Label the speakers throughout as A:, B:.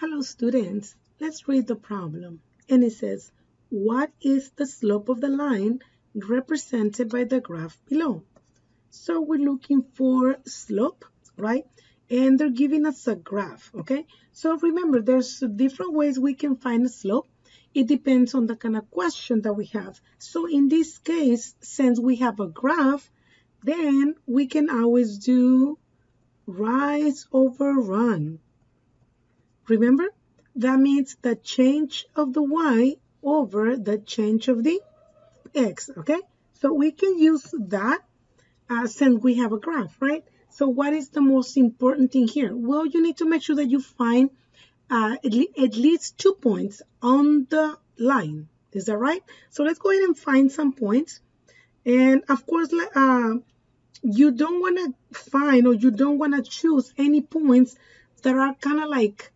A: Hello students, let's read the problem. And it says, what is the slope of the line represented by the graph below? So we're looking for slope, right? And they're giving us a graph, okay? So remember, there's different ways we can find a slope. It depends on the kind of question that we have. So in this case, since we have a graph, then we can always do rise over run. Remember, that means the change of the y over the change of the x, okay? So we can use that since we have a graph, right? So what is the most important thing here? Well, you need to make sure that you find at least 2 points on the line. Is that right? So let's go ahead and find some points. And of course, you don't want to find or you don't want to choose any points that are kind of like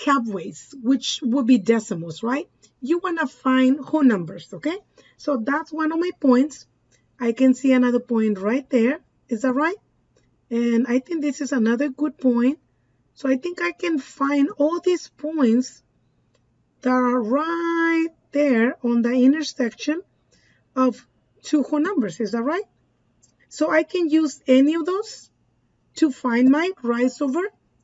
A: halfways, which would be decimals, right? You want to find whole numbers, okay? So that's one of my points. I can see another point right there. Is that right? And I think this is another good point. So I think I can find all these points that are right there on the intersection of two whole numbers. Is that right? So I can use any of those to find my rise over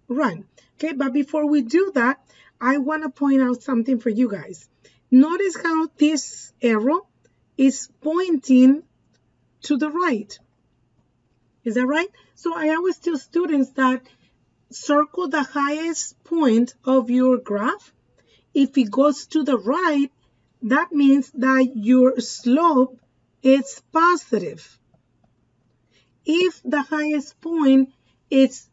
A: run. Okay, but before we do that, I want to point out something for you guys. Notice how this arrow is pointing to the right. Is that right? So I always tell students that circle the highest point of your graph. If it goes to the right, that means that your slope is positive. If the highest point is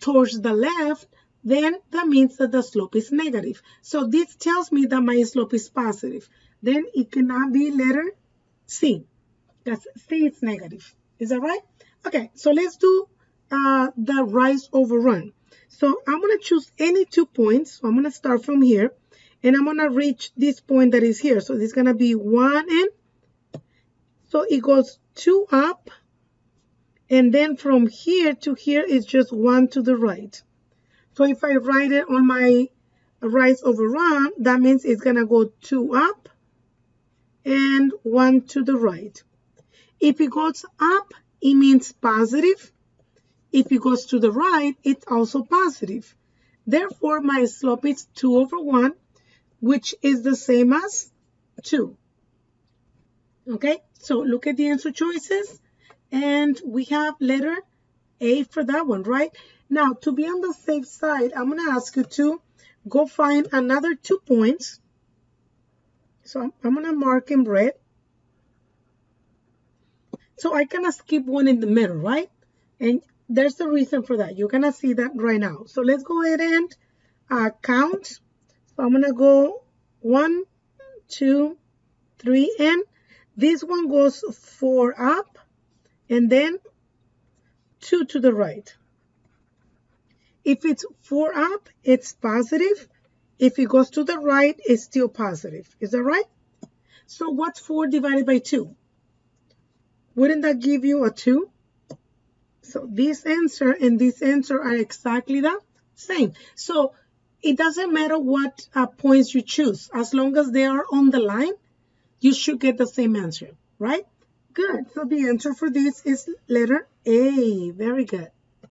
A: towards the left, then that means that the slope is negative. So this tells me that my slope is positive. Then it cannot be letter C, because C is negative. Is that right? Okay, so let's do the rise over run. So I'm going to choose any 2 points. So I'm going to start from here, and I'm going to reach this point that is here. So this is going to be 1 and so it goes 2 up. And then from here to here is just 1 to the right. So if I write it on my rise over run, that means it's going to go 2 up and 1 to the right. If it goes up, it means positive. If it goes to the right, it's also positive. Therefore, my slope is 2 over 1, which is the same as 2. Okay, so look at the answer choices. And we have letter A for that one, right? Now, to be on the safe side, I'm going to ask you to go find another 2 points. So I'm going to mark in red. So I kind of skip one in the middle, right? And there's the reason for that. You're going to see that right now. So let's go ahead and count. So I'm going to go 1, 2, 3, and this one goes 4 up. And then 2 to the right. If it's 4 up, it's positive. If it goes to the right, it's still positive. Is that right? So what's 4 divided by 2? Wouldn't that give you a 2? So this answer and this answer are exactly the same. So it doesn't matter what points you choose. As long as they are on the line, you should get the same answer, right? Good. So the answer for this is letter A. Very good.